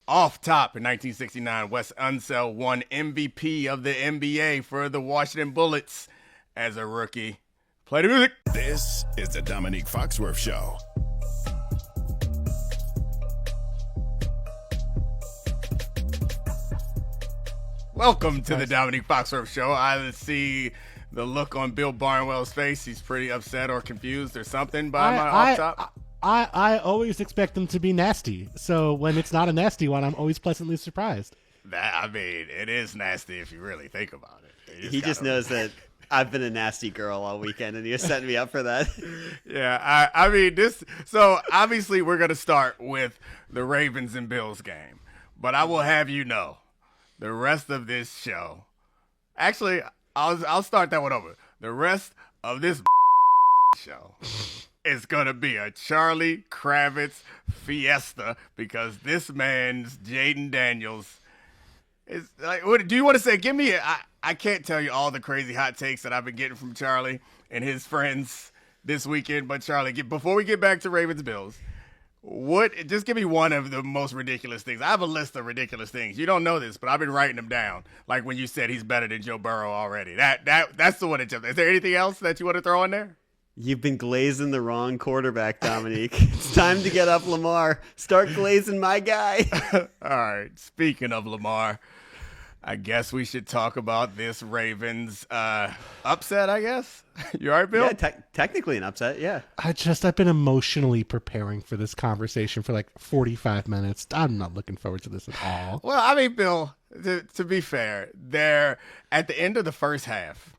Off top in 1969, Wes Unseld won MVP of the NBA for the Washington Bullets as a rookie. Play the music. This is the Domonique Foxworth Show. Welcome to the Domonique Foxworth Show. I see the look on Bill Barnwell's face. He's pretty upset or confused or something by my off top. I always expect them to be nasty. So when it's not a nasty one, I'm always pleasantly surprised. It is nasty if you really think about it. He just knows that I've been a nasty girl all weekend, and you're setting me up for that. Yeah, I mean, this. So obviously, we're going to start with the Ravens and Bills game. But I will have you know, the rest of this show. Actually, I'll start that one over. The rest of this show is going to be a Charlie Kravitz fiesta because this man's Jaden Daniels is like, what do you want to say? Give me I can't tell you all the crazy hot takes that I've been getting from Charlie and his friends this weekend. But Charlie, before we get back to Ravens Bills, just give me one of the most ridiculous things. I have a list of ridiculous things. You don't know this, but I've been writing them down. Like when you said he's better than Joe Burrow already. That's the one that jumps. Is there anything else that you want to throw in there? You've been glazing the wrong quarterback, Domonique. It's time to get up Lamar. Start glazing my guy. All right. Speaking of Lamar, I guess we should talk about this Ravens upset, I guess. You all right, Bill? Yeah, technically an upset, yeah. I've been emotionally preparing for this conversation for like 45 minutes. I'm not looking forward to this at all. Well, I mean, Bill, to be fair, at the end of the first half,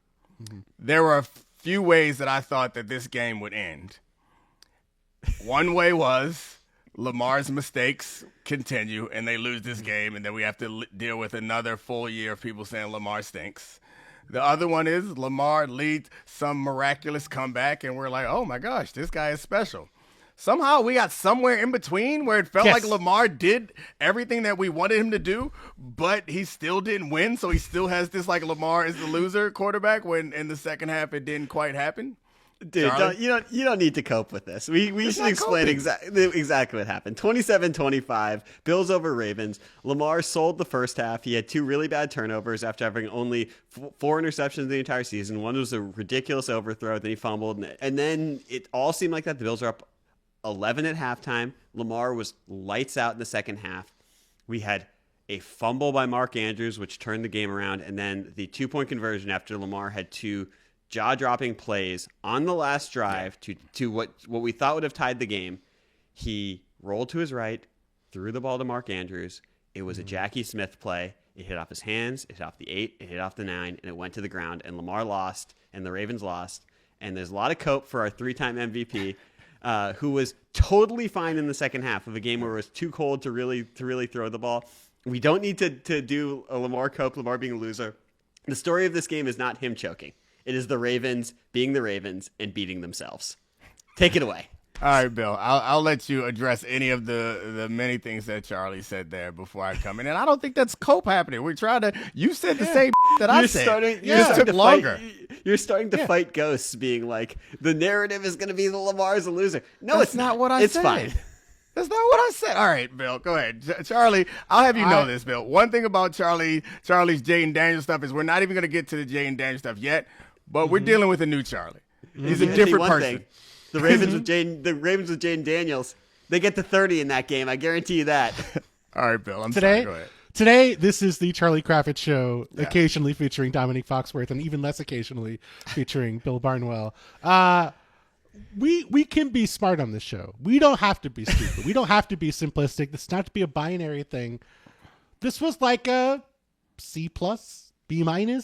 there were a few ways that I thought that this game would end. One way was Lamar's mistakes continue and they lose this game, and then we have to deal with another full year of people saying Lamar stinks. The other one is Lamar leads some miraculous comeback and we're like, oh my gosh, this guy is special. Somehow we got somewhere in between where it felt like Lamar did everything that we wanted him to do, but he still didn't win. So he still has this like Lamar is the loser quarterback when in the second half it didn't quite happen. Dude, you don't need to cope with this. We should explain exactly what happened. 27-25, Bills over Ravens. Lamar sold the first half. He had two really bad turnovers after having only 4 interceptions the entire season. One was a ridiculous overthrow. Then he fumbled. And then it all seemed like that. The Bills were up 11 at halftime. Lamar was lights out in the second half. We had a fumble by Mark Andrews, which turned the game around. And then the 2-point conversion after Lamar had 2 jaw-dropping plays on the last drive to what we thought would have tied the game. He rolled to his right, threw the ball to Mark Andrews. It was a Jackie Smith play. It hit off his hands, it hit off the 8, it hit off the 9, and it went to the ground. And Lamar lost, and the Ravens lost. And there's a lot of cope for our 3-time MVP, who was totally fine in the second half of a game where it was too cold to really throw the ball. We don't need to do a Lamar cope, Lamar being a loser. The story of this game is not him choking. It is the Ravens being the Ravens and beating themselves. Take it away. All right, Bill. I'll let you address any of the many things that Charlie said there before I come in. And I don't think that's cope happening. We're trying to – you said the same that I said. It took longer. You're starting to fight ghosts being like, the narrative is going to be the Lamar's a loser. No, that's it's not what I said. It's fine. That's not what I said. All right, Bill, go ahead. Charlie, I'll have you know this, Bill. One thing about Charlie's Jaden Daniels stuff is we're not even going to get to the Jaden Daniels stuff yet, but we're dealing with a new Charlie. He's a different person. The Ravens with Jaden Daniels, they get to 30 in that game. I guarantee you that. All right, Bill. Sorry. Go ahead. Today, this is the Charlie Kravitz Show, occasionally featuring Domonique Foxworth and even less occasionally featuring Bill Barnwell. We can be smart on this show. We don't have to be stupid. We don't have to be simplistic. This is not to be a binary thing. This was like a C+, B-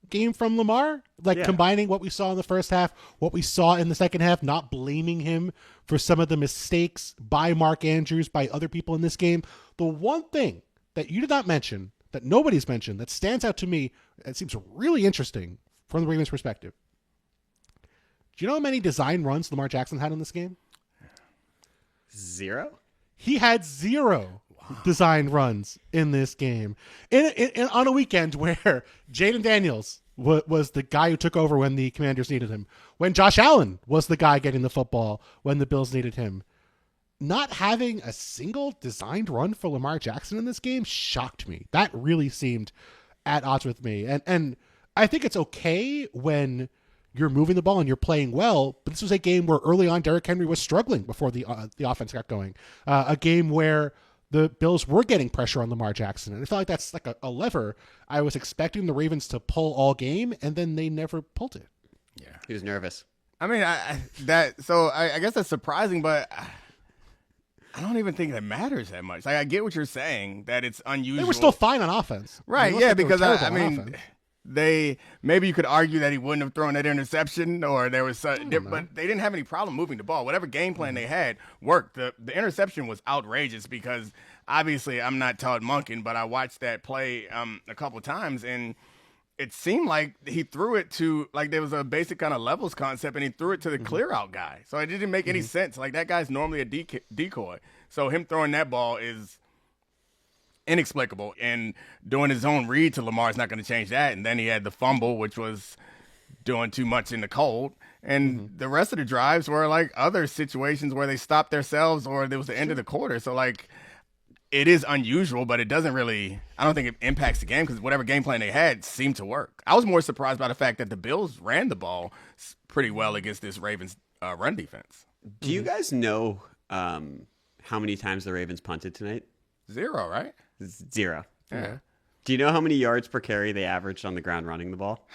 game from Lamar, combining what we saw in the first half, what we saw in the second half, not blaming him for some of the mistakes by Mark Andrews, by other people in this game. The one thing that you did not mention, that nobody's mentioned, that stands out to me, and seems really interesting from the Ravens' perspective. Do you know how many design runs Lamar Jackson had in this game? 0? He had 0 design runs in this game. In on a weekend where Jaden Daniels was the guy who took over when the Commanders needed him, when Josh Allen was the guy getting the football when the Bills needed him. not having a single designed run for Lamar Jackson in this game shocked me. That really seemed at odds with me. And I think it's okay when you're moving the ball and you're playing well, but this was a game where early on Derrick Henry was struggling before the offense got going. A game where the Bills were getting pressure on Lamar Jackson. And I felt like that's like a lever I was expecting the Ravens to pull all game, and then they never pulled it. Yeah. He was nervous. I mean, I guess that's surprising, but I don't even think that matters that much. Like, I get what you're saying, that it's unusual. They were still fine on offense. Right, yeah, because I mean, maybe you could argue that he wouldn't have thrown that interception, or there was but they didn't have any problem moving the ball. Whatever game plan they had worked. The interception was outrageous because obviously I'm not Todd Monken, but I watched that play a couple of times, and it seemed like he threw it to, like, there was a basic kind of levels concept, and he threw it to the clear out guy. So it didn't make any sense. Like, that guy's normally a decoy. So him throwing that ball is inexplicable, and doing his own read to Lamar is not going to change that. And then he had the fumble, which was doing too much in the cold. And the rest of the drives were like other situations where they stopped themselves, or there was the end of the quarter. So, like, it is unusual, but it doesn't really, I don't think it impacts the game, because whatever game plan they had seemed to work. I was more surprised by the fact that the Bills ran the ball pretty well against this Ravens run defense. Do you guys know how many times the Ravens punted tonight? 0, right? 0. Yeah. Do you know how many yards per carry they averaged on the ground running the ball?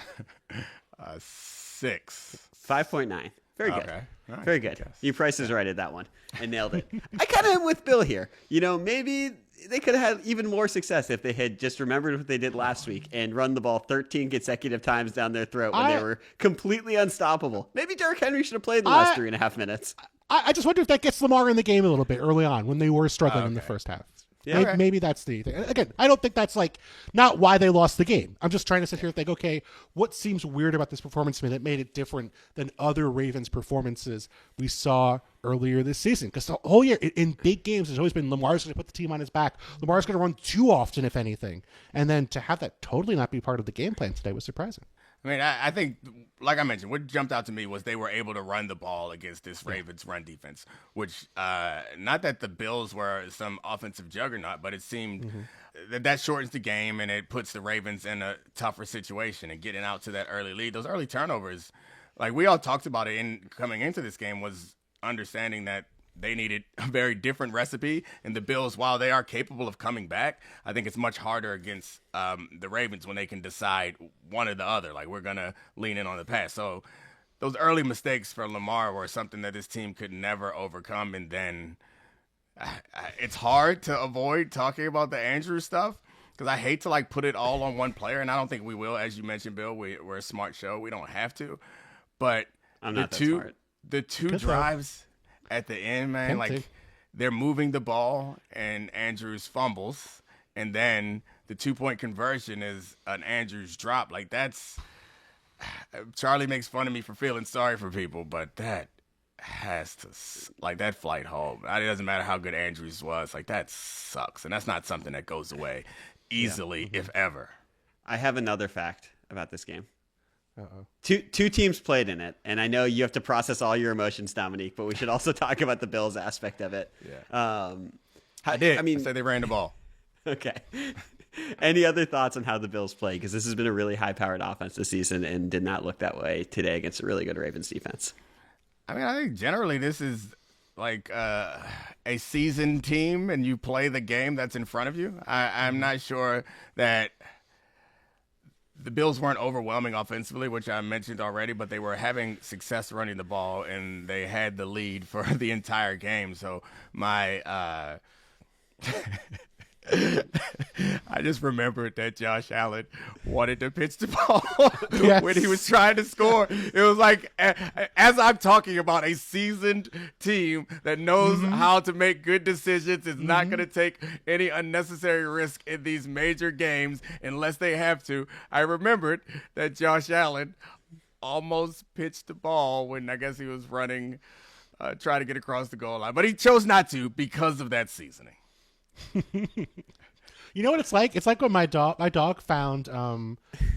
6. 5.9. Very good. Okay. Right. Very good. You Price is right at that one. And nailed it. I kind of am with Bill here. You know, maybe they could have had even more success if they had just remembered what they did last week and run the ball 13 consecutive times down their throat when they were completely unstoppable. Maybe Derrick Henry should have played the last 3.5 minutes. I just wonder if that gets Lamar in the game a little bit early on when they were struggling in the first half. Yeah. Maybe that's the thing. Again, I don't think that's like not why they lost the game. I'm just trying to sit here and think, okay, what seems weird about this performance to me that made it different than other Ravens performances we saw earlier this season? Because the whole year in big games, there's always been Lamar's going to put the team on his back. Lamar's going to run too often, if anything. And then to have that totally not be part of the game plan today was surprising. I mean, I think, like I mentioned, what jumped out to me was they were able to run the ball against this Ravens run defense, which, not that the Bills were some offensive juggernaut, but it seemed that shortens the game, and it puts the Ravens in a tougher situation, and getting out to that early lead. Those early turnovers, like we all talked about it in coming into this game, was understanding that they needed a very different recipe, and the Bills, while they are capable of coming back, I think it's much harder against the Ravens when they can decide one or the other. Like, we're going to lean in on the pass. So those early mistakes for Lamar were something that this team could never overcome. And then it's hard to avoid talking about the Andrews stuff, because I hate to, like, put it all on one player, and I don't think we will. As you mentioned, Bill, we're a smart show. We don't have to. But I'm not that smart. The two drives at the end, man, like, they're moving the ball and Andrews fumbles, and then the 2-point conversion is an Andrews drop. Like, that's – Charlie makes fun of me for feeling sorry for people, but that has to – like, that flight home, it doesn't matter how good Andrews was. Like, that sucks, and that's not something that goes away easily, if ever. I have another fact about this game. Uh-oh. Two teams played in it, and I know you have to process all your emotions, Domonique, but we should also talk about the Bills aspect of it. Yeah. I did. I mean, I said they ran the ball. Okay. Any other thoughts on how the Bills play? Because this has been a really high-powered offense this season and did not look that way today against a really good Ravens defense. I mean, I think generally this is like a seasoned team, and you play the game that's in front of you. I'm not sure that the Bills weren't overwhelming offensively, which I mentioned already, but they were having success running the ball, and they had the lead for the entire game. So my I just remembered that Josh Allen wanted to pitch the ball when he was trying to score. It was like, as I'm talking about a seasoned team that knows how to make good decisions, is not going to take any unnecessary risk in these major games unless they have to. I remembered that Josh Allen almost pitched the ball when I guess he was running, trying to get across the goal line. But he chose not to because of that seasoning. You know what it's like? It's like when my dog found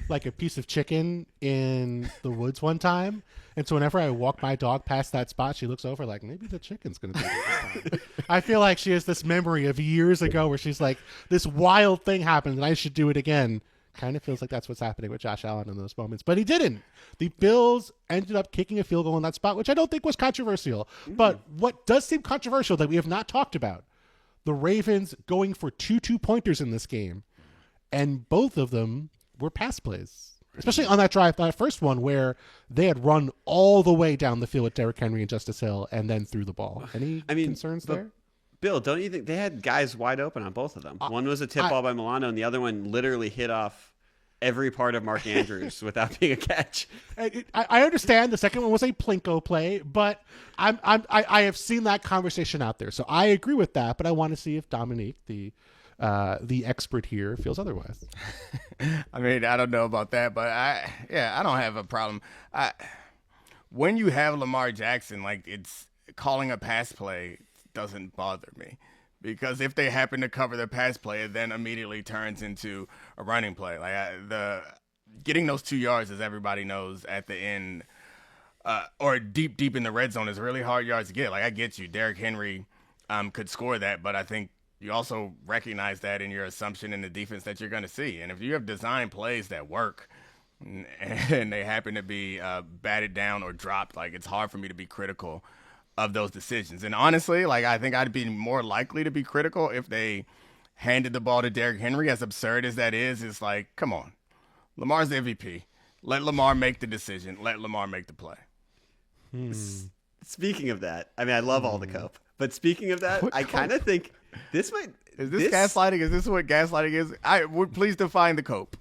like a piece of chicken in the woods one time. And so whenever I walk my dog past that spot, she looks over like, maybe the chicken's going to do it this time. I feel like she has this memory of years ago where she's like, this wild thing happened and I should do it again. Kind of feels like that's what's happening with Josh Allen in those moments. But he didn't. The Bills ended up kicking a field goal in that spot, which I don't think was controversial. But what does seem controversial that we have not talked about, the Ravens going for two two-pointers in this game, and both of them were pass plays. Especially on that drive, that first one where they had run all the way down the field with Derrick Henry and Justice Hill and then threw the ball. Any concerns there? Bill, don't you think they had guys wide open on both of them? One was a tip ball by Milano, and the other one literally hit off every part of Mark Andrews without being a catch. I understand the second one was a Plinko play, but I have seen that conversation out there, so I agree with that. But I want to see if Domonique, the expert here, feels otherwise. I mean, I don't know about that, but I don't have a problem. When you have Lamar Jackson, like, it's calling a pass play doesn't bother me, because if they happen to cover the pass play, it then immediately turns into a running play. Like getting those 2 yards, as everybody knows, at the end or deep in the red zone is really hard yards to get. Like, I get you, Derrick Henry could score that, but I think you also recognize that in your assumption in the defense that you're going to see. And if you have designed plays that work and they happen to be batted down or dropped, like, it's hard for me to be critical of those decisions. And honestly, like, I think I'd be more likely to be critical if they handed the ball to Derrick Henry. As absurd as that is, it's like, come on. Lamar's the MVP. Let Lamar make the decision. Let Lamar make the play. Speaking of that, I mean, I love all the cope. But speaking of that, I kind of think this might... Is this gaslighting? Is this what gaslighting is? I would please define the cope.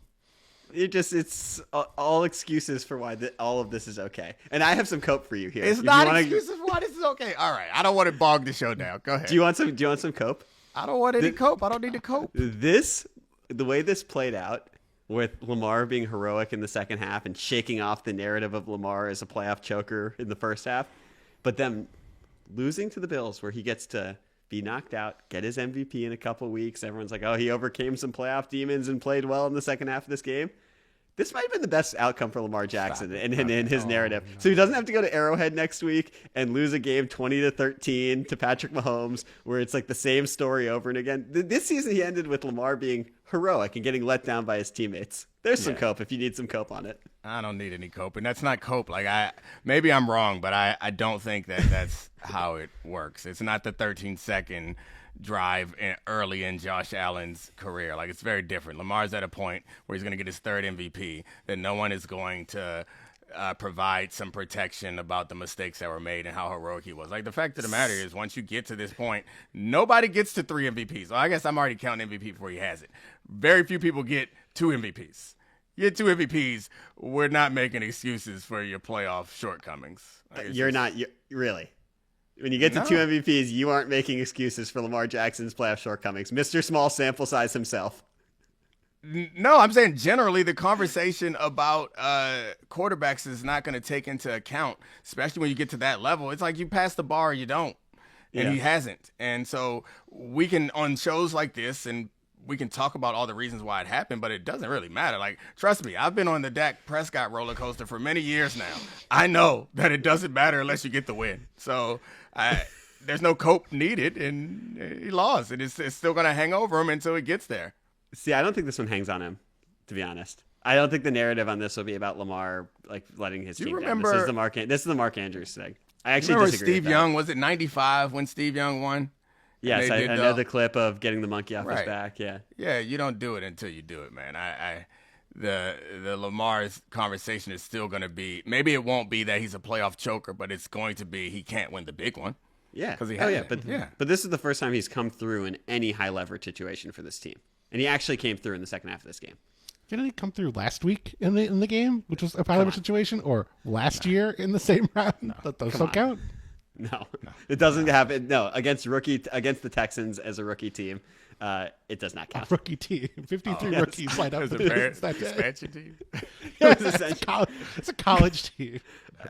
It's all excuses for why all of this is okay. And I have some cope for you here. It's not excuses for why this is okay. All right. I don't want to bog the show down. Go ahead. Do you want some cope? I don't want any cope. I don't need to cope. The way this played out, with Lamar being heroic in the second half and shaking off the narrative of Lamar as a playoff choker in the first half, but them losing to the Bills where he gets to be knocked out, get his MVP in a couple weeks. Everyone's like, oh, he overcame some playoff demons and played well in the second half of this game. This might have been the best outcome for Lamar Jackson in his narrative. No. So he doesn't have to go to Arrowhead next week and lose a game 20-13 to Patrick Mahomes, where it's like the same story over and again. This season he ended with Lamar being heroic and getting let down by his teammates. There's some cope if you need some cope on it. I don't need any cope, and that's not cope. Like, maybe I'm wrong, but I don't think that's how it works. It's not the 13-second drive early in Josh Allen's career. Like, it's very different. Lamar's at a point where he's going to get his third MVP, that no one is going to provide some protection about the mistakes that were made and how heroic he was. Like, the fact of the matter is, once you get to this point, nobody gets to 3 MVPs. Well, I guess I'm already counting MVP before he has it. Very few people get 2 MVPs. You get 2 MVPs, we're not making excuses for your playoff shortcomings. Like, you're really. When you get to 2 MVPs, you aren't making excuses for Lamar Jackson's playoff shortcomings. Mr. Small Sample Size himself. No, I'm saying generally the conversation about quarterbacks is not going to take into account, especially when you get to that level. It's like you pass the bar or you don't, and he hasn't. And so we can, on shows like this, and we can talk about all the reasons why it happened, but it doesn't really matter. Like, trust me, I've been on the Dak Prescott roller coaster for many years now. I know that it doesn't matter unless you get the win. So there's no cope needed, and he lost. And it's still going to hang over him until he gets there. See, I don't think this one hangs on him, to be honest. I don't think the narrative on this will be about Lamar like letting his team down. This is the Mark Andrews thing. I actually disagree Steve with Young, was it 95 when Steve Young won? Yes, I know the clip of getting the monkey off his back. Yeah, you don't do it until you do it, man. The Lamar's conversation is still going to be, maybe it won't be that he's a playoff choker, but it's going to be he can't win the big one. Yeah, because he but this is the first time he's come through in any high leverage situation for this team, and he actually came through in the second half of this game. Didn't he come through last week in the game, which was a high leverage situation, or last year in the same round? That those don't count. No, it doesn't happen. No, against the Texans as a rookie team. it does not count. Rookie team. 53 rookies lined up. It's for a this that day. expansion team. Yeah, it's a college team.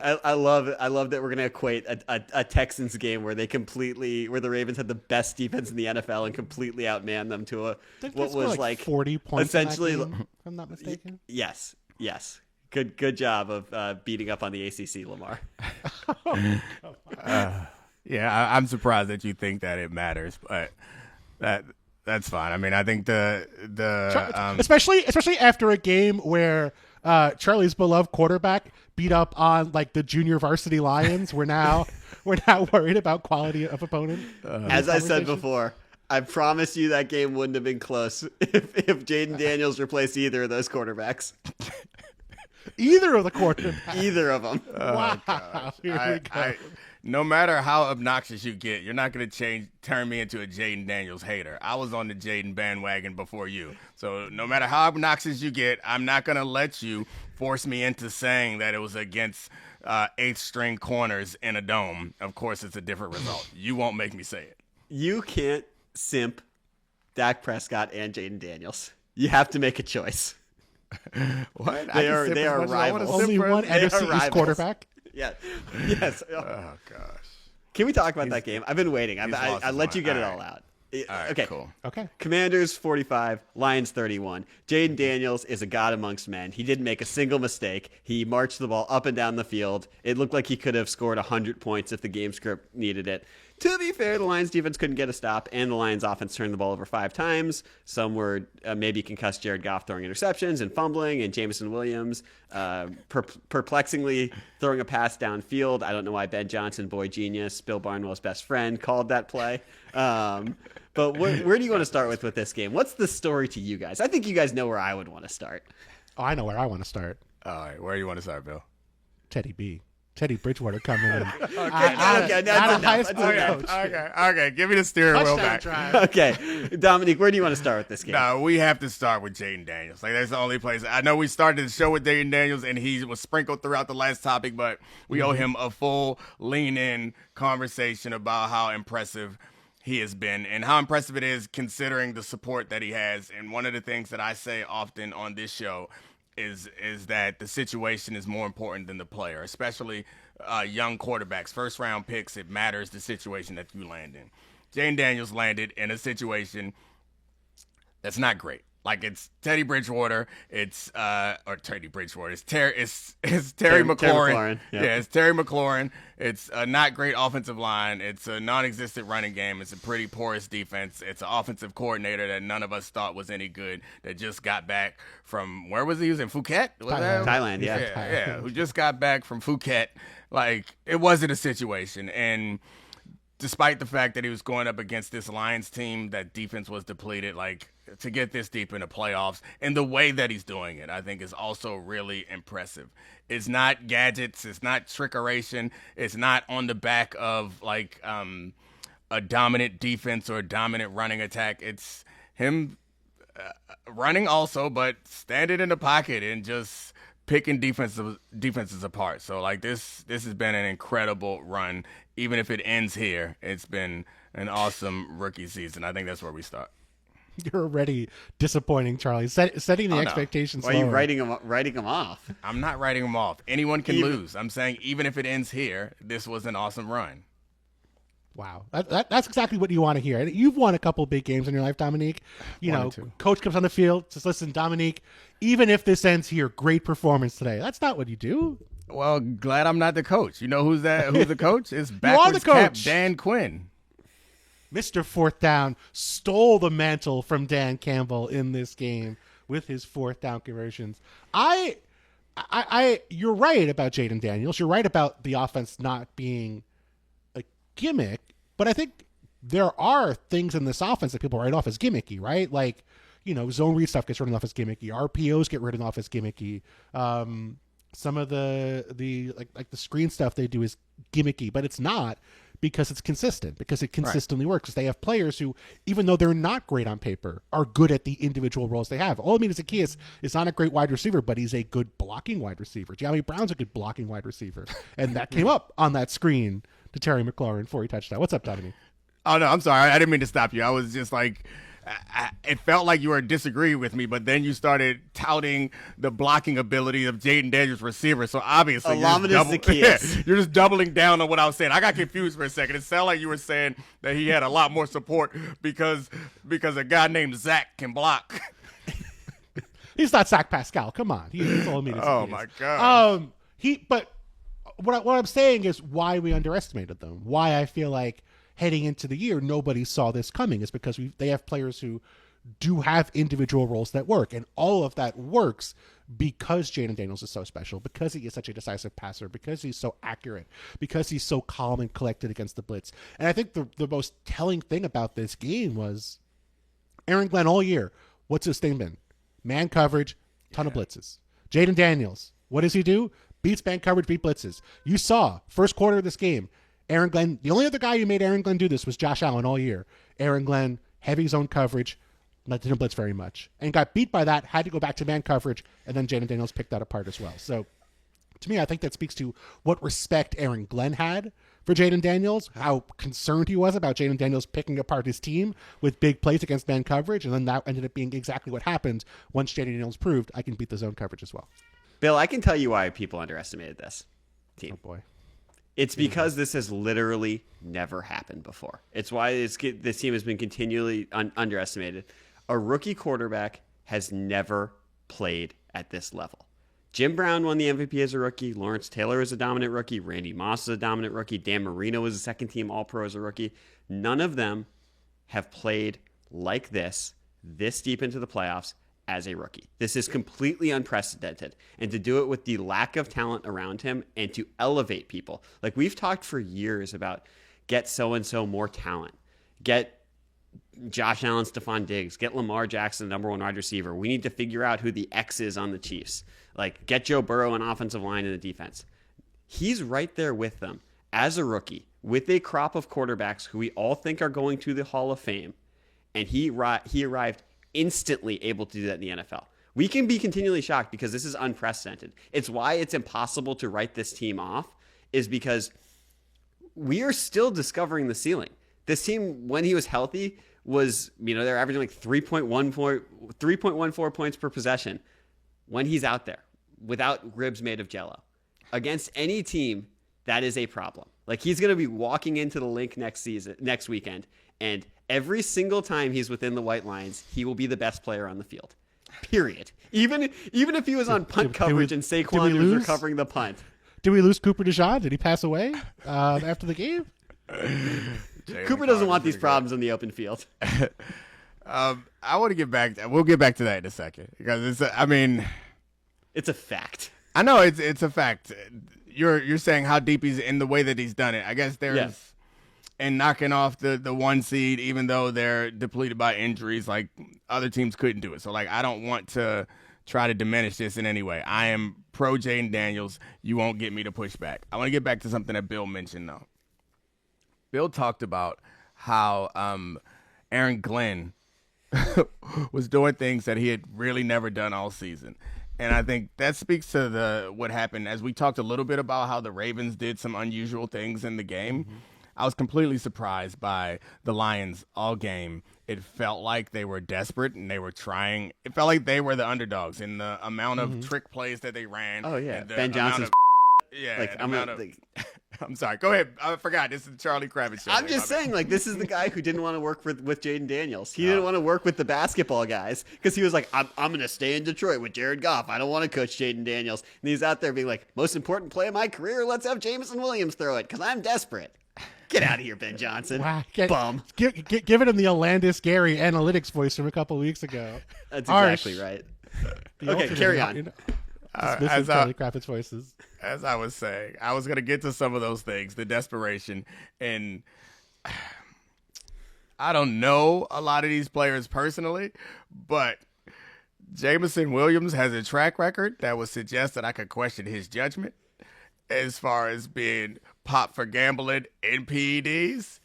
I love that we're gonna equate a Texans game where the Ravens had the best defense in the NFL and completely outmanned them to what was like 40 points. essentially. If I'm not mistaken. Yes. Good job of beating up on the ACC, Lamar. Yeah, I'm surprised that you think that it matters, but that's fine. I mean, I think especially after a game where Charlie's beloved quarterback beat up on like the junior varsity Lions. We're now worried about quality of opponent. As I said before, I promise you that game wouldn't have been close if Jaden Daniels replaced either of those quarterbacks. Either of the quarterbacks. Either of them. Wow. Here we go. No matter how obnoxious you get, you're not going to turn me into a Jaden Daniels hater. I was on the Jaden bandwagon before you. So no matter how obnoxious you get, I'm not going to let you force me into saying that it was against eighth-string corners in a dome. Of course, it's a different result. You won't make me say it. You can't simp Dak Prescott and Jaden Daniels. You have to make a choice. What? They are rivals. Only one NFC East quarterback. Yeah. Yes. Oh, gosh. Can we talk about that game? I've been waiting. I let you get it all out. All right, okay. Cool. Okay. Commanders 45, Lions 31. Jaden Daniels is a god amongst men. He didn't make a single mistake. He marched the ball up and down the field. It looked like he could have scored 100 points if the game script needed it. To be fair, the Lions defense couldn't get a stop, and the Lions offense turned the ball over 5 times. Some were maybe concussed Jared Goff throwing interceptions and fumbling, and Jameson Williams perplexingly throwing a pass downfield. I don't know why Ben Johnson, boy genius, Bill Barnwell's best friend, called that play. But where do you want to start with this game? What's the story to you guys? I think you guys know where I would want to start. Oh, I know where I want to start. All right, where do you want to start, Bill? Teddy Bridgewater coming in. Okay, that's enough. Okay. Give me the steering wheel back. Okay, Domonique, where do you want to start with this game? No, we have to start with Jaden Daniels. Like, that's the only place. I know we started the show with Jaden Daniels, and he was sprinkled throughout the last topic, but we owe him a full lean-in conversation about how impressive he has been and how impressive it is considering the support that he has. And one of the things that I say often on this show is that the situation is more important than the player, especially young quarterbacks. First-round picks, it matters the situation that you land in. Jaden Daniels landed in a situation that's not great. Like, it's Teddy Bridgewater, it's Terry McLaurin. Terry McLaurin. Yep. Yeah, it's Terry McLaurin. It's a not great offensive line. It's a non-existent running game. It's a pretty porous defense. It's an offensive coordinator that none of us thought was any good that just got back from, where was he? He was in Phuket? Thailand, yeah. Yeah, who just got back from Phuket. Like, it wasn't a situation. And despite the fact that he was going up against this Lions team, that defense was depleted, like, to get this deep in the playoffs and the way that he's doing it, I think is also really impressive. It's not gadgets. It's not trickeration. It's not on the back of like a dominant defense or a dominant running attack. It's him running also, but standing in the pocket and just picking defenses apart. So like this has been an incredible run. Even if it ends here, it's been an awesome rookie season. I think that's where we start. You're already disappointing, Charlie. Setting the expectations lower. Why are you writing them off? I'm not writing them off. Anyone can lose. I'm saying even if it ends here, this was an awesome run. Wow. That's exactly what you want to hear. You've won a couple big games in your life, Domonique. Coach comes on the field, says, listen, Domonique, even if this ends here, great performance today. That's not what you do. Well, glad I'm not the coach. You know who's the coach? It's backwards cap Dan Quinn. Mr. Fourth Down stole the mantle from Dan Campbell in this game with his fourth down conversions. You're right about Jaden Daniels. You're right about the offense not being a gimmick, but I think there are things in this offense that people write off as gimmicky, right? Like, zone read stuff gets written off as gimmicky. RPOs get written off as gimmicky. Some of the screen stuff they do is gimmicky, but it's not. Because it's consistent, because it consistently works. Because they have players who, even though they're not great on paper, are good at the individual roles they have. Olamide Zaccheaus is not a great wide receiver, but he's a good blocking wide receiver. Giambi Brown's a good blocking wide receiver. And that came up on that screen to Terry McLaurin before he touched that. What's up, Dominique? Oh, no, I'm sorry. I didn't mean to stop you. I was just like, it felt like you were disagreeing with me, but then you started touting the blocking ability of Jaden Daniels receiver. So obviously you're just doubling down on what I was saying. I got confused for a second. It sounded like you were saying that he had a lot more support because a guy named Zach can block. He's not Zach Pascal. Come on. He's all me. Oh my God. But what I'm saying is why we underestimated them. Why I feel like heading into the year, nobody saw this coming is because they have players who do have individual roles that work. And all of that works because Jaden Daniels is so special, because he is such a decisive passer, because he's so accurate, because he's so calm and collected against the blitz. And I think the most telling thing about this game was Aaron Glenn all year. What's his thing been? Man coverage, ton of blitzes. Jaden Daniels, what does he do? Beats man coverage, beat blitzes. You saw first quarter of this game, Aaron Glenn, the only other guy who made Aaron Glenn do this was Josh Allen all year. Aaron Glenn, heavy zone coverage, didn't blitz very much. And got beat by that, had to go back to man coverage, and then Jaden Daniels picked that apart as well. So to me, I think that speaks to what respect Aaron Glenn had for Jaden Daniels, how concerned he was about Jaden Daniels picking apart his team with big plays against man coverage, and then that ended up being exactly what happened once Jaden Daniels proved I can beat the zone coverage as well. Bill, I can tell you why people underestimated this team. Oh, boy. It's because this has literally never happened before. It's why this team has been continually underestimated. A rookie quarterback has never played at this level. Jim Brown won the MVP as a rookie. Lawrence Taylor is a dominant rookie. Randy Moss is a dominant rookie. Dan Marino was a second-team All-Pro as a rookie. None of them have played like this deep into the playoffs as a rookie. This is completely unprecedented. And to do it with the lack of talent around him and to elevate people. Like we've talked for years about get so-and-so more talent. Get Josh Allen, Stephon Diggs. Get Lamar Jackson, number one wide receiver. We need to figure out who the X is on the Chiefs. Like get Joe Burrow on offensive line and the defense. He's right there with them as a rookie with a crop of quarterbacks who we all think are going to the Hall of Fame. And he arrived instantly able to do that in the NFL. We can be continually shocked because this is unprecedented. It's why it's impossible to write this team off, is because we are still discovering the ceiling. This team, when he was healthy, was, they're averaging like 3.14 points per possession when he's out there without ribs made of jello. Against any team, that is a problem. Like he's going to be walking into the link next weekend, and every single time he's within the white lines, he will be the best player on the field. Period. Even if he was on punt coverage and Saquon was recovering the punt. Did we lose Cooper DeJean? Did he pass away after the game? Cooper doesn't want these problems in the open field. I want to get back. We'll get back to that in a second because it's a fact. I know it's a fact. You're saying how deep he's in the way that he's done it. I guess and knocking off the 1 seed, even though they're depleted by injuries, like other teams couldn't do it. So I don't want to try to diminish this in any way. I am pro Jaden Daniels. You won't get me to push back. I want to get back to something that Bill mentioned though. Bill talked about how Aaron Glenn was doing things that he had really never done all season. And I think that speaks to what happened as we talked a little bit about how the Ravens did some unusual things in the game. Mm-hmm. I was completely surprised by the Lions all game. It felt like they were desperate and they were trying. It felt like they were the underdogs in the amount of trick plays that they ran. Oh, yeah. Ben Johnson's I'm sorry. Go ahead. I forgot. This is the Charlie Kravitz show. I'm just saying, this is the guy who didn't want to work with Jaden Daniels. He didn't want to work with the basketball guys because he was like, I'm going to stay in Detroit with Jared Goff. I don't want to coach Jaden Daniels. And he's out there being like, most important play of my career, let's have Jameson Williams throw it because I'm desperate. Get out of here, Ben Johnson. Wow, bum. Giving him the Alandis Gary analytics voice from a couple of weeks ago. That's exactly right. Okay, carry on. As Charlie Kravitz voices. As I was saying, I was going to get to some of those things, the desperation. And I don't know a lot of these players personally, but Jameson Williams has a track record that would suggest that I could question his judgment as far as being popped for gambling in PEDs.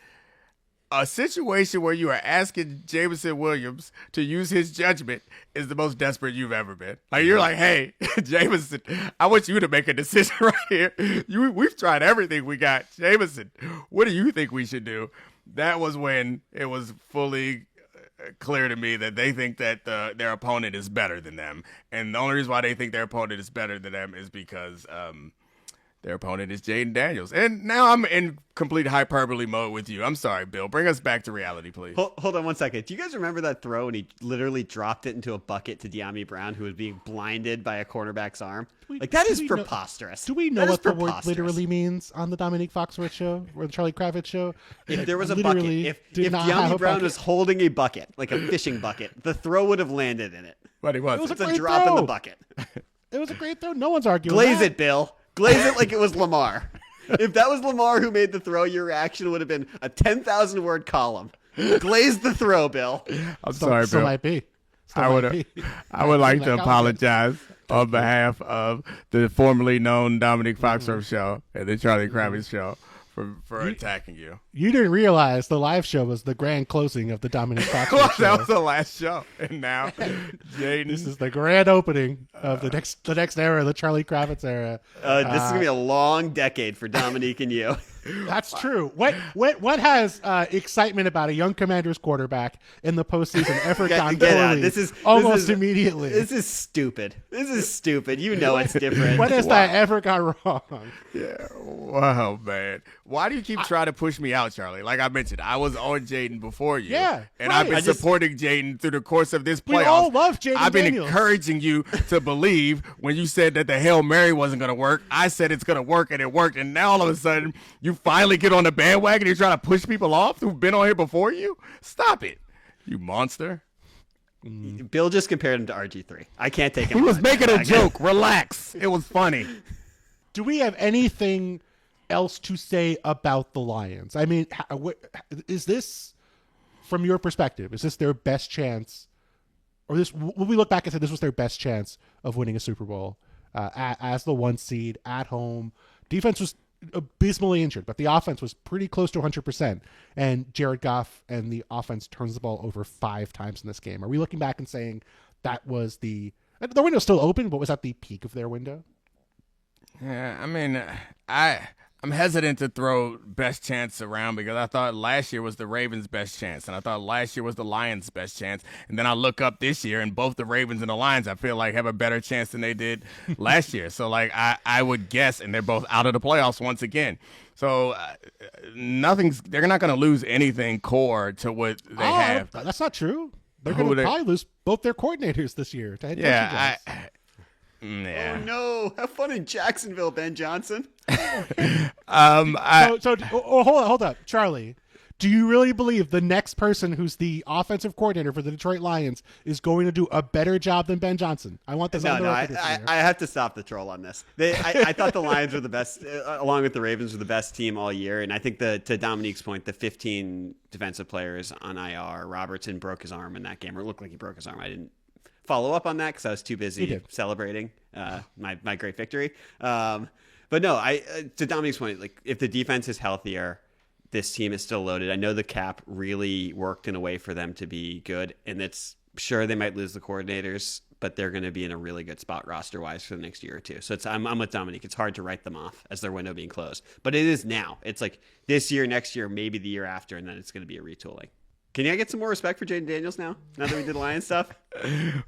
A situation where you are asking Jameson Williams to use his judgment is the most desperate you've ever been. Like, you're like, hey, Jameson, I want you to make a decision right here. We've tried everything we got. Jameson, what do you think we should do? That was when it was fully clear to me that they think that their opponent is better than them, and the only reason why they think their opponent is better than them is because their opponent is Jaden Daniels. And now I'm in complete hyperbole mode with you. I'm sorry, Bill. Bring us back to reality, please. Hold on one second. Do you guys remember that throw when he literally dropped it into a bucket to De'Ami Brown, who was being blinded by a cornerback's arm? That is preposterous. Do we know what the word literally means on the Domonique Foxworth Show or the Charlie Kravitz Show? If there was a bucket, if De'Ami Brown was holding a bucket, like a fishing bucket, the throw would have landed in it. But he wasn't. It was a drop in the bucket. It was a great throw. No one's arguing. Glaze it, Bill. Glaze it like it was Lamar. If that was Lamar who made the throw, your reaction would have been a 10,000 word column. Glaze the throw, Bill. I'm sorry, Bill. Still might be. I would like to apologize on behalf of the formerly known Domonique Foxworth Show and the Charlie Kravitz Show for attacking you. You didn't realize the live show was the grand closing of the Domonique Foxworth Show. That was the last show, and now Jaden. This is the grand opening of the next era, the Charlie Kravitz era. This is gonna be a long decade for Domonique and you. That's true. What has excitement about a young Commanders quarterback in the postseason ever gone poorly? This is immediately. This is stupid. You know it's different. When has that ever gone wrong? Yeah. Wow, man. Why do you keep trying to push me out, Charlie? Like I mentioned, I was on Jaden before you. Yeah. And I've been supporting Jaden through the course of this playoffs. We all love Jaden I've been Daniels. encouraging you to believe when you said that the Hail Mary wasn't going to work. I said it's going to work, and it worked. And now all of a sudden, you finally get on the bandwagon. You're trying to push people off who've been on here before you. Stop it, you monster. Bill just compared him to RG3. I can't take him. He was making a joke. Relax. It was funny. Do we have anything else to say about the Lions? I mean, is this, from your perspective, is this their best chance? Or when we look back and say this was their best chance of winning a Super Bowl as the 1 seed at home? Defense was abysmally injured, but the offense was pretty close to 100%. And Jared Goff and the offense turns the ball over 5 times in this game. Are we looking back and saying that was the window's still open, but was that the peak of their window? Yeah, I mean, I'm hesitant to throw best chance around because I thought last year was the Ravens' best chance, and I thought last year was the Lions' best chance. And then I look up this year, and both the Ravens and the Lions, I feel like, have a better chance than they did last year. So, like, I would guess, and they're both out of the playoffs once again. So, they're not going to lose anything core to what they have. That's not true. They're going to probably lose both their coordinators this year. Yeah, Oh no! Have fun in Jacksonville, Ben Johnson. Hold up, Charlie. Do you really believe the next person who's the offensive coordinator for the Detroit Lions is going to do a better job than Ben Johnson? I want this on the record. I have to stop the troll on this. I thought the Lions were the best, along with the Ravens, were the best team all year. And I think to Domonique's point, the 15 defensive players on IR, Robertson broke his arm in that game, or it looked like he broke his arm. I didn't follow up on that because I was too busy celebrating my great victory. But no, to Dominique's point, like if the defense is healthier, this team is still loaded. I know the cap really worked in a way for them to be good, and it's sure they might lose the coordinators, but they're going to be in a really good spot roster-wise for the next year or two. So I'm with Domonique. It's hard to write them off as their window being closed, but it is now. It's like this year, next year, maybe the year after, and then it's going to be a retooling. Can I get some more respect for Jaden Daniels now that we did Lions stuff?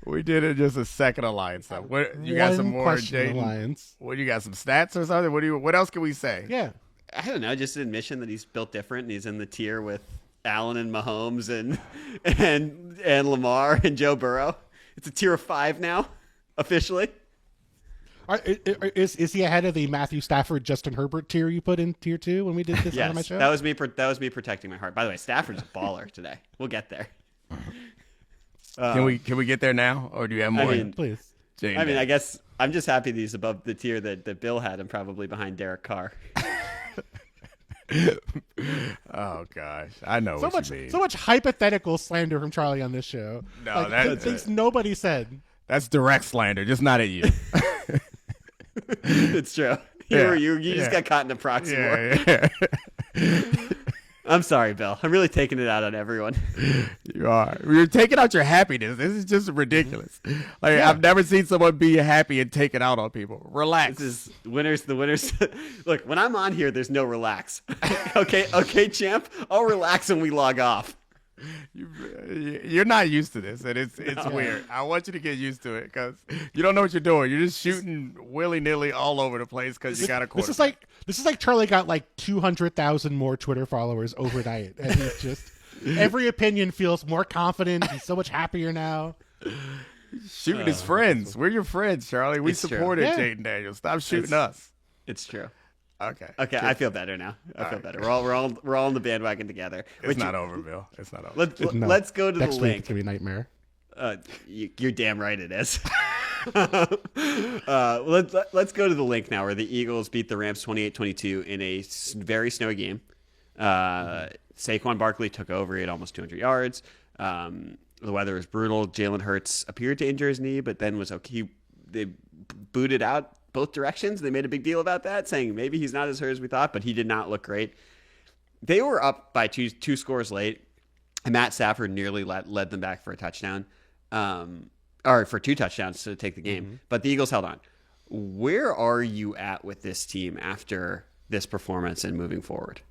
We did it just a second of Lions stuff. You got some more Jaden Lions? What, you got some stats or something? What else can we say? Yeah. I don't know, just an admission that he's built different and he's in the tier with Allen and Mahomes and Lamar and Joe Burrow. It's a tier of 5 now, officially. Is he ahead of the Matthew Stafford, Justin Herbert tier you put in tier 2 when we did this on my show? That was me protecting my heart. By the way, Stafford's a baller today. We'll get there. Can we get there now, or do you have more? Please. I guess I'm just happy that he's above the tier that Bill had and probably behind Derek Carr. Oh gosh, I know what you mean. So much hypothetical slander from Charlie on this show. No, that's things nobody said. That's direct slander, just not at you. It's true. You just got caught in a proxy war. Yeah. I'm sorry, Bill. I'm really taking it out on everyone. You are. You're taking out your happiness. This is just ridiculous. I've never seen someone be happy and take it out on people. Relax. This is the winners. Look, when I'm on here, there's no relax. Okay, champ. I'll relax when we log off. You're not used to this, and it's weird. I want you to get used to it because you don't know what you're doing. You're just shooting willy nilly all over the place because you got a quarterback. This is like Charlie got like 200,000 more Twitter followers overnight, and he's just every opinion feels more confident. He's so much happier now. Shooting his friends. We're your friends, Charlie. We supported Jaden Daniels. Stop shooting us. It's true. Okay. Okay, I feel better now. I feel better. We're all on the bandwagon together. It's not over, Bill. It's not over. Let's go to Next the week, link. it's gonna be a nightmare. You're damn right it is. Let's go to the link now, where the Eagles beat the Rams 28-22 in a very snowy game. Saquon Barkley took over. He had almost 200 yards. The weather was brutal. Jalen Hurts appeared to injure his knee, but then was okay. They booted out both directions. They made a big deal about that, saying maybe he's not as hurt as we thought, but he did not look great. They were up by two scores late, and Matt Stafford nearly led them back for a touchdown, or for 2 touchdowns to take the game. Mm-hmm. But the Eagles held on. Where are you at with this team after this performance and moving forward?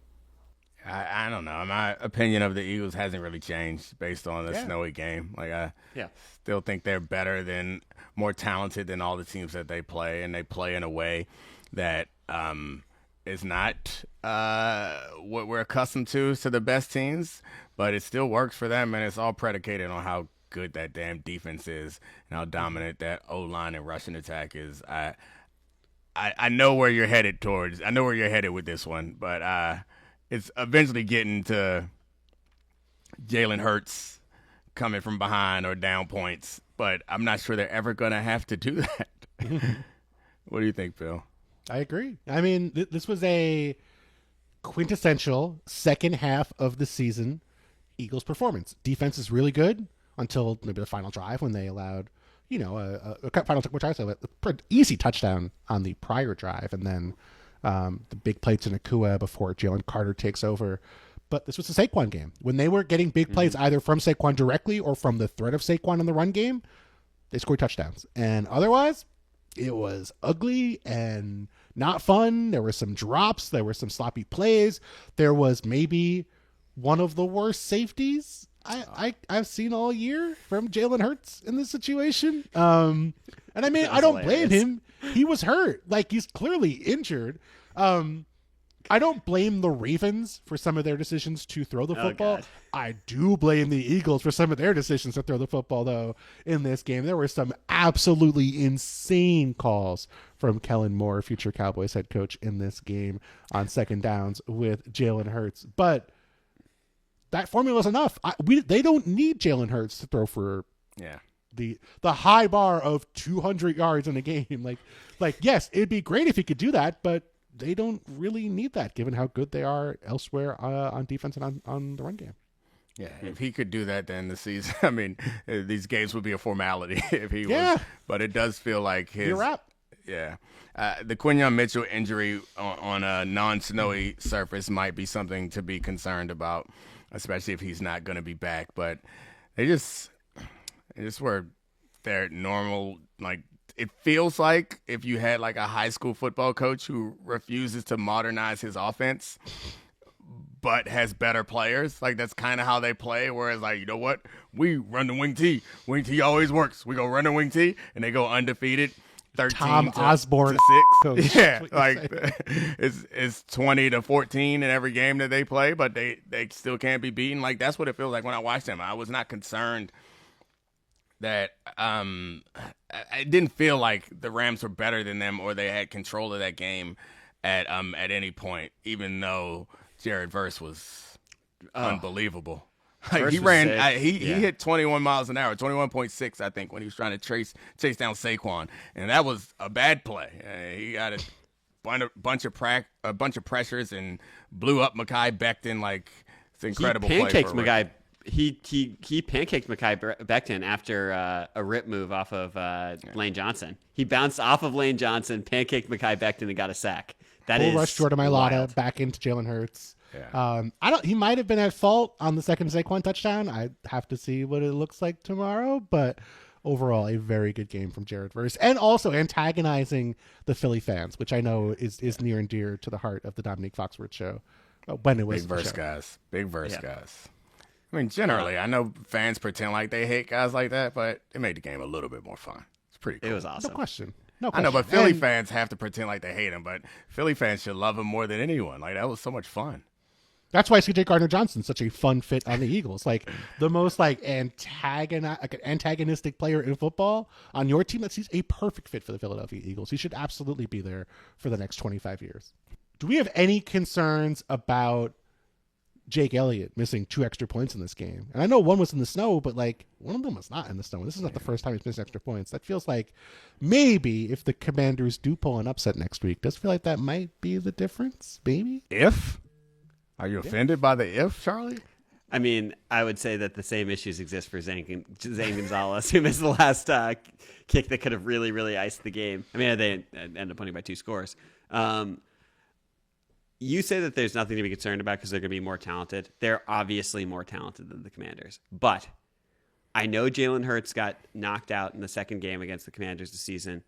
I don't know. My opinion of the Eagles hasn't really changed based on the snowy game. Like I still think they're better than, more talented than all the teams that they play, and they play in a way that is not what we're accustomed to the best teams, but it still works for them, and it's all predicated on how good that damn defense is and how dominant that O-line and rushing attack is. I know where you're headed towards. I know where you're headed with this one, but it's eventually getting to Jalen Hurts coming from behind or down points, but I'm not sure they're ever going to have to do that. What do you think, Bill? I agree. I mean, this was a quintessential second half of the season Eagles performance. Defense is really good until maybe the final drive when they allowed, a final, which I said, an easy touchdown on the prior drive, and then the big plays in Akua before Jalen Carter takes over. But this was a Saquon game. When they were getting big plays either from Saquon directly or from the threat of Saquon in the run game, they scored touchdowns. And otherwise, it was ugly and not fun. There were some drops. There were some sloppy plays. There was maybe one of the worst safeties I've seen all year from Jalen Hurts in this situation. And I mean, I don't blame him. He was hurt. Like, he's clearly injured. I don't blame the Ravens for some of their decisions to throw the football. I do blame the Eagles for some of their decisions to throw the football, though, in this game. There were some absolutely insane calls from Kellen Moore, future Cowboys head coach, in this game on second downs with Jalen Hurts. But that formula is enough. They don't need Jalen Hurts to throw for the high bar of 200 yards in a game. Like yes, it'd be great if he could do that, but they don't really need that given how good they are elsewhere on defense and on the run game. Yeah, if he could do that, then the season, I mean, these games would be a formality if he was. But it does feel like his. You're up. Yeah. The Quinyon Mitchell injury on a non-snowy surface might be something to be concerned about, especially if he's not going to be back. But they just were their normal, like, it feels like if you had like a high school football coach who refuses to modernize his offense but has better players, like that's kind of how they play. Whereas, like, you know what? We run the wing T. Wing T always works. We go run the wing T, and they go undefeated. 13 Tom Osborne to 6. Coach. Yeah, like it's 20-14 in every game that they play, but they still can't be beaten. Like, that's what it feels like when I watch them. I was not concerned that it didn't feel like the Rams were better than them or they had control of that game at any point, even though Jared Verse was unbelievable. Like, he ran, he hit 21 miles an hour, 21.6, I think, when he was trying to chase down Saquon, and that was a bad play. He got a bunch of pressures and blew up Mekhi Becton. Like, it's an incredible play. He pancaked Mekhi Becton after a rip move off of Lane Johnson. He bounced off of Lane Johnson, pancaked Mekhi Becton, and got a sack. That Full is rush Jordan Mailata wild. back into Jalen Hurts. Yeah. He might have been at fault on the second Saquon touchdown. I have to see what it looks like tomorrow, but overall, a very good game from Jared Verse, and also antagonizing the Philly fans, which I know is near and dear to the heart of the Domonique Foxworth Show. When it was Big Verse guys. I mean, generally, I know fans pretend like they hate guys like that, but it made the game a little bit more fun. It's pretty cool. It was awesome. No question. No I question. know, but Philly fans have to pretend like they hate him, but Philly fans should love him more than anyone. Like, that was so much fun. That's why C.J. Gardner-Johnson's such a fun fit on the Eagles. Like, the most antagonistic player in football on your team. He's a perfect fit for the Philadelphia Eagles. He should absolutely be there for the next 25 years. Do we have any concerns about Jake Elliott missing 2 extra points in this game? And I know one was in the snow, but like one of them was not in the snow. This is not the first time he's missed extra points. That feels like maybe if the Commanders do pull an upset next week, does feel like that might be the difference. Maybe. If? Are you offended by the if, Charlie? I mean, I would say that the same issues exist for Zane Gonzalez, who missed the last kick that could have really, really iced the game. I mean, they ended up winning by 2 scores. You say that there's nothing to be concerned about because they're going to be more talented. They're obviously more talented than the Commanders. But I know Jalen Hurts got knocked out in the second game against the Commanders this season.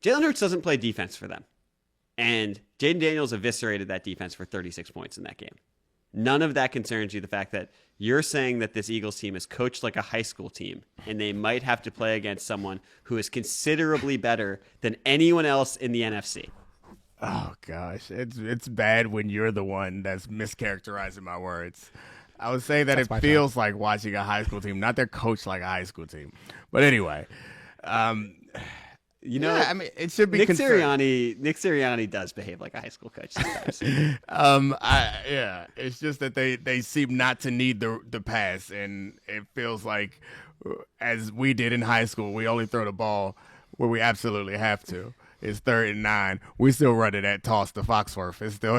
Jalen Hurts doesn't play defense for them. And Jaden Daniels eviscerated that defense for 36 points in that game. None of that concerns you, the fact that you're saying that this Eagles team is coached like a high school team, and they might have to play against someone who is considerably better than anyone else in the NFC. Oh, gosh. It's bad when you're the one that's mischaracterizing my words. I would say that it feels like watching a high school team, not their coach like a high school team. But anyway, you know, I mean, it should be Nick Sirianni does behave like a high school coach sometimes. It's just that they seem not to need the pass, and it feels like, as we did in high school, we only throw the ball where we absolutely have to. It's 3rd and 9. We still running that toss to Foxworth. It's still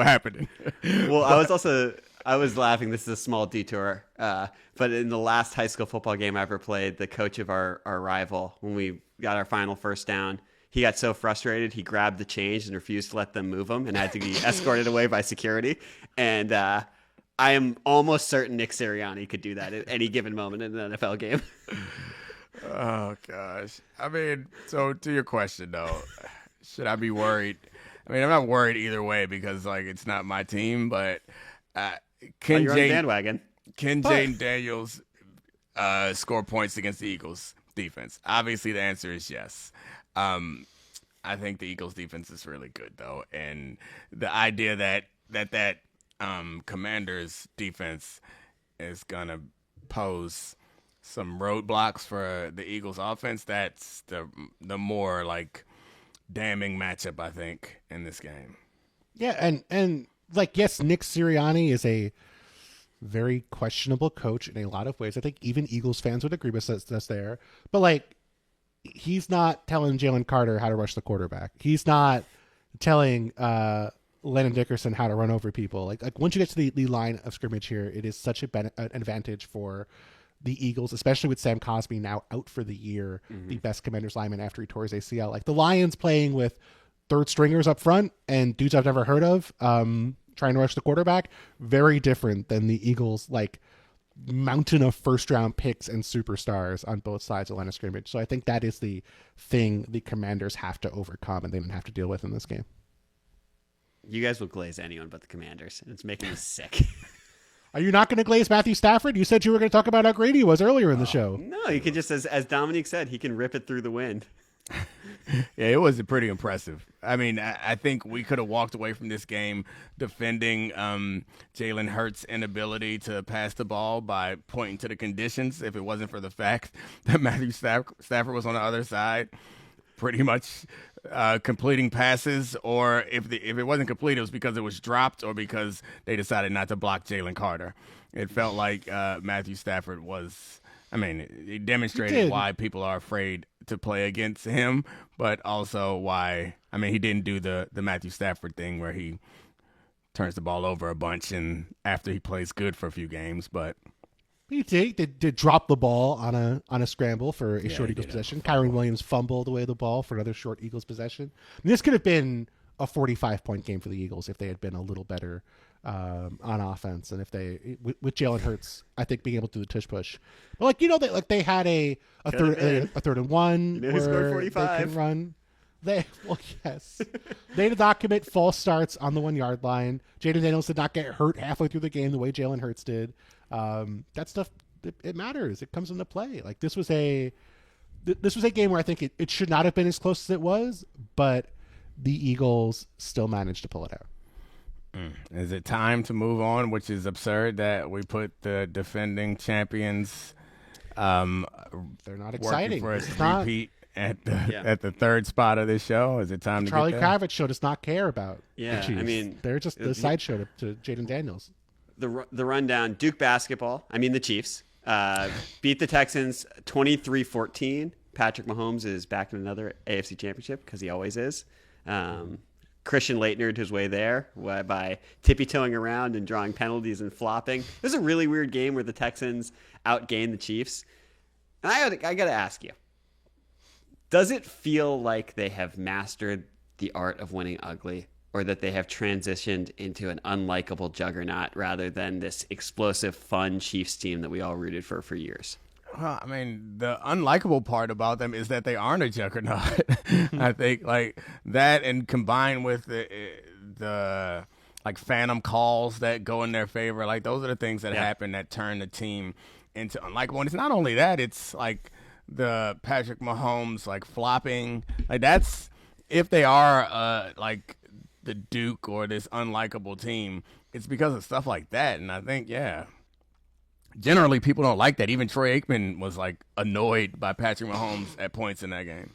happening. Well, I was laughing. This is a small detour. But in the last high school football game I ever played, the coach of our rival, when we got our final first down, he got so frustrated, he grabbed the change and refused to let them move him and had to be escorted away by security. And I am almost certain Nick Sirianni could do that at any given moment in an NFL game. Oh, gosh. I mean, so to your question, though, should I be worried? I mean, I'm not worried either way because, like, it's not my team, but can you're on the bandwagon. Can Jaden Daniels score points against the Eagles defense? Obviously, the answer is yes. I think the Eagles defense is really good, though, and the idea that Commanders defense is going to pose some roadblocks for the Eagles offense, that's the more like damning matchup, I think, in this game. Yeah, and like, yes, Nick Sirianni is a very questionable coach in a lot of ways. I think even Eagles fans would agree with us there. But like, he's not telling Jalen Carter how to rush the quarterback. He's not telling Landon Dickerson how to run over people. Like once you get to the line of scrimmage here, it is such an advantage for the Eagles, especially with Sam Cosmi now out for the year, the best Commanders lineman after he tore his ACL. Like the Lions playing with 3rd stringers up front and dudes I've never heard of, trying to rush the quarterback, very different than the Eagles, like mountain of 1st-round picks and superstars on both sides of the line of scrimmage. So I think that is the thing the Commanders have to overcome and they don't have to deal with in this game. You guys will glaze anyone but the Commanders, and it's making me sick. Are you not going to glaze Matthew Stafford? You said you were going to talk about how great he was earlier in the show. No, you can just, as Domonique said, he can rip it through the wind. Yeah, it was pretty impressive. I mean, I think we could have walked away from this game defending Jalen Hurts' inability to pass the ball by pointing to the conditions if it wasn't for the fact that Matthew Stafford was on the other side pretty much completing passes, or if it wasn't complete, it was because it was dropped or because they decided not to block Jalen Carter. It felt like Matthew Stafford was, I mean, he demonstrated why people are afraid to play against him, but also why, I mean, he didn't do the Matthew Stafford thing where he turns the ball over a bunch and after he plays good for a few games, but He did drop the ball on a scramble for a short Eagles possession. Kyron Williams fumbled away the ball for another short Eagles possession. And this could have been a 45-point game for the Eagles if they had been a little better on offense, and if they with Jalen Hurts, I think, being able to do the tush push. But they had a third and one. You know who scored 45? They can run. Yes. They did not commit false starts on the 1 yard line. Jaden Daniels did not get hurt halfway through the game the way Jalen Hurts did. That stuff, it matters. It comes into play. Like this was a game where I think it should not have been as close as it was, but the Eagles still managed to pull it out. Is it time to move on, which is absurd that we put the defending champions They're not exciting. for a repeat at the third spot of this show? Is it time to Charlie get there? Kravitz show does not care about Yeah, the Chiefs. I mean, they're just the sideshow to Jaden Daniels. The rundown, Duke basketball, the Chiefs, beat the Texans 23-14. Patrick Mahomes is back in another AFC championship because he always is. Christian Laettnered his way there by tippy-toeing around and drawing penalties and flopping. It was a really weird game where the Texans outgained the Chiefs. And I got to ask you, does it feel like they have mastered the art of winning ugly, or that they have transitioned into an unlikable juggernaut rather than this explosive, fun Chiefs team that we all rooted for years? Well, I mean, the unlikable part about them is that they aren't a juggernaut. I think like that, and combined with the like phantom calls that go in their favor, like those are the things that happen that turn the team into unlikable. And it's not only that; it's like the Patrick Mahomes like flopping. Like that's if they are like the Duke or this unlikable team, it's because of stuff like that. And I think generally, people don't like that. Even Troy Aikman was like annoyed by Patrick Mahomes at points in that game.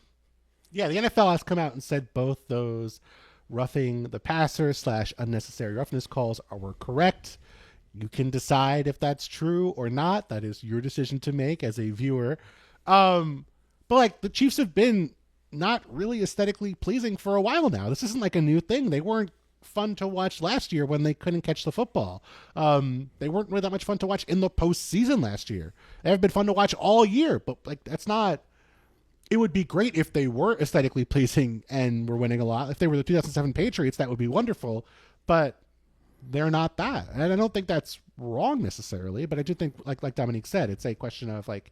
Yeah, the NFL has come out and said both those roughing the passer / unnecessary roughness calls were correct. You can decide if that's true or not. That is your decision to make as a viewer. But like the Chiefs have been not really aesthetically pleasing for a while now. This isn't like a new thing. They weren't fun to watch last year when they couldn't catch the football. They weren't really that much fun to watch in the postseason last year. They have been fun to watch all year, but like that's not. It would be great if they were aesthetically pleasing and were winning a lot. If they were the 2007 Patriots, that would be wonderful. But they're not that, and I don't think that's wrong necessarily. But I do think, like Domonique said, it's a question of like,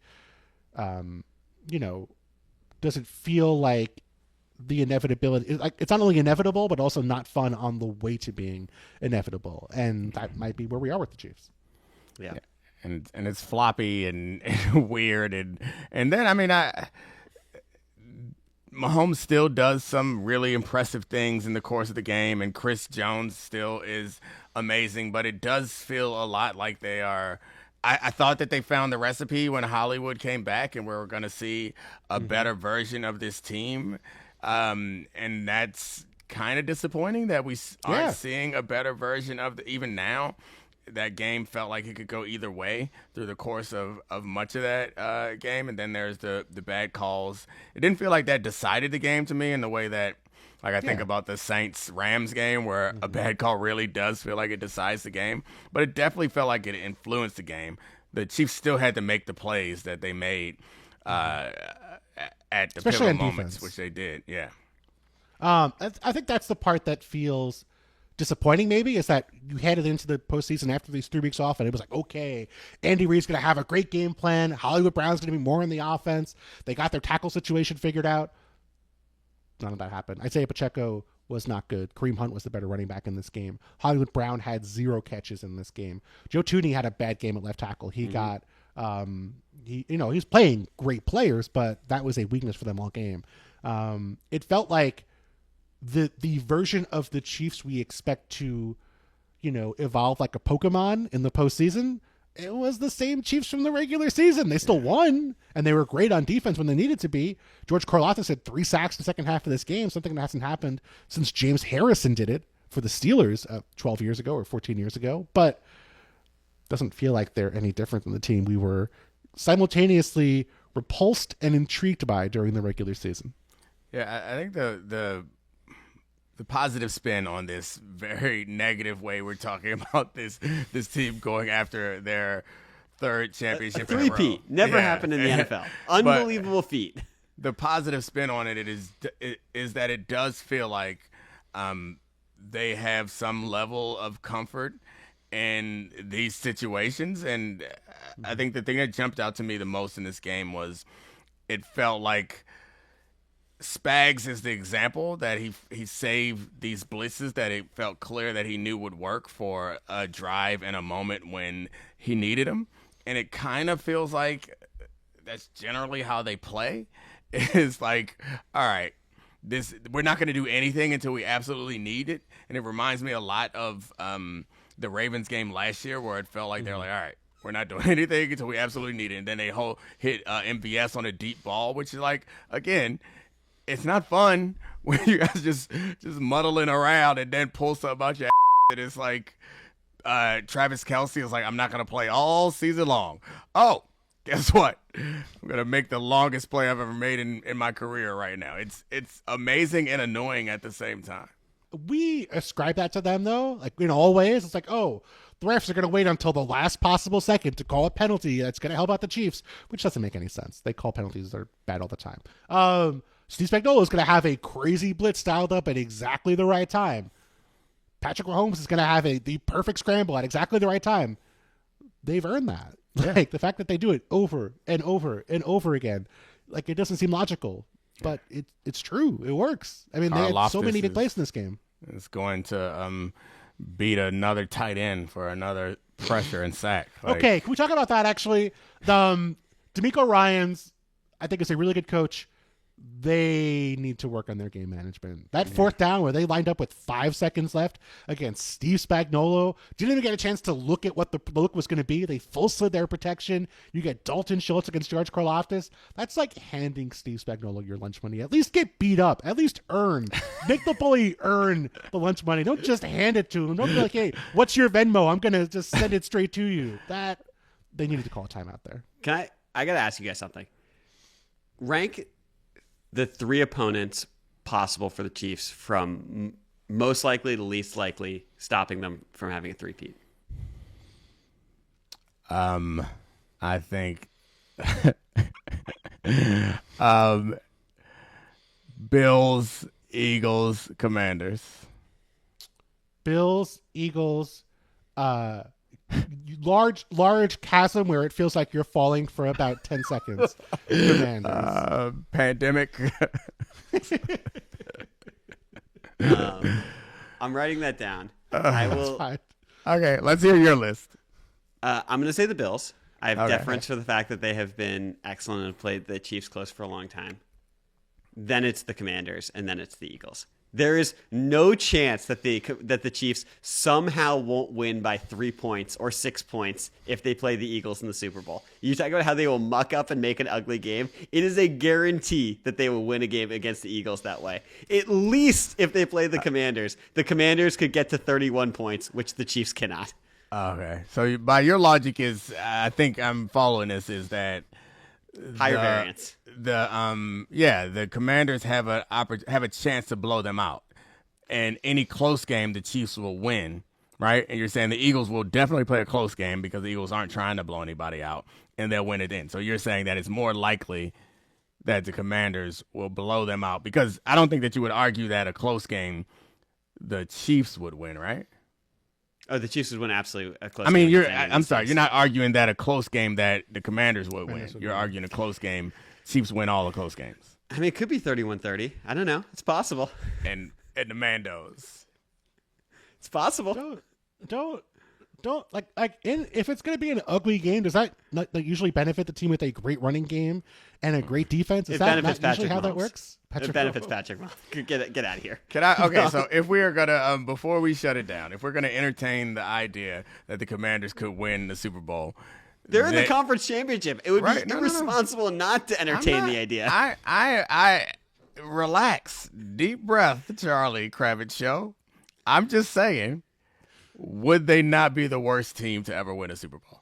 does it feel like the inevitability, like it's not only inevitable but also not fun on the way to being inevitable, and that might be where we are with the Chiefs. Yeah. And it's floppy and weird, and then Mahomes still does some really impressive things in the course of the game, and Chris Jones still is amazing, but it does feel a lot like they are. I thought that they found the recipe when Hollywood came back, and we were going to see a better version of this team. And that's kind of disappointing that we aren't seeing a better version of even now. That game felt like it could go either way through the course of much of that game. And then there's the bad calls. It didn't feel like that decided the game to me in the way that, like, I think about the Saints-Rams game where a bad call really does feel like it decides the game. But it definitely felt like it influenced the game. The Chiefs still had to make the plays that they made at the pivotal moments, which they did. Yeah. I think that's the part that feels disappointing, maybe, is that you headed into the postseason after these 3 weeks off, and it was like, okay, Andy Reid's going to have a great game plan. Hollywood Brown's going to be more in the offense. They got their tackle situation figured out. None of that happened. Isaiah Pacheco was not good. Kareem Hunt was the better running back in this game. Hollywood Brown had 0 catches in this game. Joe Thuney had a bad game at left tackle. He got he's playing great players, but that was a weakness for them all game. It felt like the version of the Chiefs we expect to, evolve like a Pokemon in the postseason. It was the same Chiefs from the regular season. They still won, and they were great on defense when they needed to be. George Karlaftis had 3 sacks in the second half of this game, something that hasn't happened since James Harrison did it for the Steelers 12 years ago or 14 years ago. But doesn't feel like they're any different than the team we were simultaneously repulsed and intrigued by during the regular season. Yeah, I think the positive spin on this very negative way we're talking about this team going after their 3rd championship in a row. Three-peat. Never happened in the NFL. Unbelievable feat. The positive spin on it is that it does feel like they have some level of comfort in these situations. And I think the thing that jumped out to me the most in this game was it felt like Spags is the example that he saved these blitzes that it felt clear that he knew would work for a drive and a moment when he needed them. And it kind of feels like that's generally how they play. It's like, all right, we're not going to do anything until we absolutely need it. And it reminds me a lot of the Ravens game last year where it felt like they're like, all right, we're not doing anything until we absolutely need it. And then they hit MVS on a deep ball, which is like, again, it's not fun when you guys just muddling around and then pull something about your ass. And it's like Travis Kelce is like, I'm not going to play all season long. Oh, guess what? I'm going to make the longest play I've ever made in my career right now. It's amazing and annoying at the same time. We ascribe that to them, though. Like, in all ways, it's like, oh, the refs are going to wait until the last possible second to call a penalty that's going to help out the Chiefs, which doesn't make any sense. They call penalties that are bad all the time. Steve Spagnuolo is going to have a crazy blitz dialed up at exactly the right time. Patrick Mahomes is going to have the perfect scramble at exactly the right time. They've earned that. Yeah. Like, the fact that they do it over and over and over again, like, it doesn't seem logical, but it's true. It works. I mean, they had so many big plays in this game. It's going to beat another tight end for another pressure and sack. Like, okay, can we talk about that, actually? D'Amico Ryans, I think, is a really good coach. They need to work on their game management. That fourth down where they lined up with 5 seconds left against Steve Spagnuolo, didn't even get a chance to look at what the look was going to be. They full slid their protection. You get Dalton Schultz against George Karlaftis. That's like handing Steve Spagnuolo your lunch money. At least get beat up. At least earn. Make the bully earn the lunch money. Don't just hand it to him. Don't be like, hey, what's your Venmo? I'm going to just send it straight to you. That they needed to call a timeout there. I got to ask you guys something. Rank the 3 opponents possible for the Chiefs from most likely to least likely, stopping them from having a three-peat. I think Bills, Eagles, Commanders. Bills, Eagles, large chasm where it feels like you're falling for about 10 seconds. Commanders. Pandemic. I'm writing that down. I will. Okay, let's hear your list. I'm going to say the Bills. I have deference for the fact that they have been excellent and played the Chiefs close for a long time. Then it's the Commanders, and then it's the Eagles. There is no chance that the Chiefs somehow won't win by 3 points or 6 points if they play the Eagles in the Super Bowl. You talk about how they will muck up and make an ugly game. It is a guarantee that they will win a game against the Eagles that way. At least if they play the Commanders could get to 31 points, which the Chiefs cannot. Okay, so by your logic is, I think I'm following this, is that higher variance. The Commanders have a chance to blow them out, and any close game the Chiefs will win, right? And you're saying the Eagles will definitely play a close game because the Eagles aren't trying to blow anybody out, and they'll win it in. So you're saying that it's more likely that the Commanders will blow them out, because I don't think that you would argue that a close game the Chiefs would win, right? Oh, the Chiefs would win absolutely a close game. I mean, I'm sorry, you're not arguing that a close game that the Commanders would win. You're arguing a close game Chiefs win all the close games. I mean, it could be 31-30. I don't know. It's possible. And the Mandos. It's possible. Don't if it's going to be an ugly game, does that not usually benefit the team with a great running game and a great defense? Is that not usually how that works? It benefits Patrick Mahomes. Get out of here. So if we are gonna before we shut it down, if we're gonna entertain the idea that the Commanders could win the Super Bowl, they're in the conference championship. It would be irresponsible not to entertain the idea. I relax, deep breath, Charlie Kravitz Show. I'm just saying, would they not be the worst team to ever win a Super Bowl?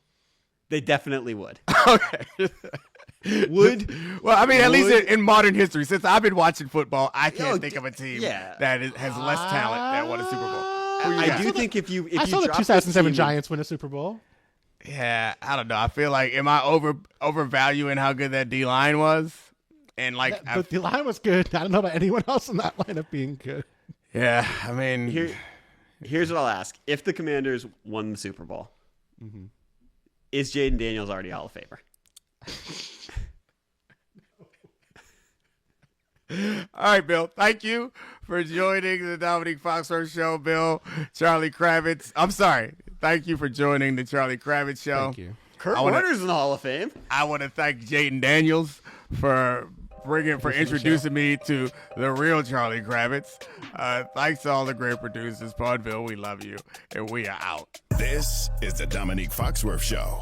They definitely would. Okay. Well, I mean, at least in modern history, since I've been watching football, I can't think of a team that has less talent that won a Super Bowl. I do think if you saw the 2007 Giants win a Super Bowl. Yeah, I don't know. I feel like, am I overvaluing how good that D-line was? And like, the D-line was good. I don't know about anyone else in that lineup being good. Yeah, I mean, here's what I'll ask: if the Commanders won the Super Bowl, is Jaden Daniels already Hall of Famer? All right, Bill. Thank you for joining the Domonique Foxworth Show, Bill. Charlie Kravitz. I'm sorry. Thank you for joining the Charlie Kravitz Show. Thank you. Kurt Warner's in the Hall of Fame. I want to thank Jaden Daniels for introducing me to the real Charlie Kravitz. Thanks to all the great producers. Paul and Bill, we love you, and we are out. This is the Domonique Foxworth Show.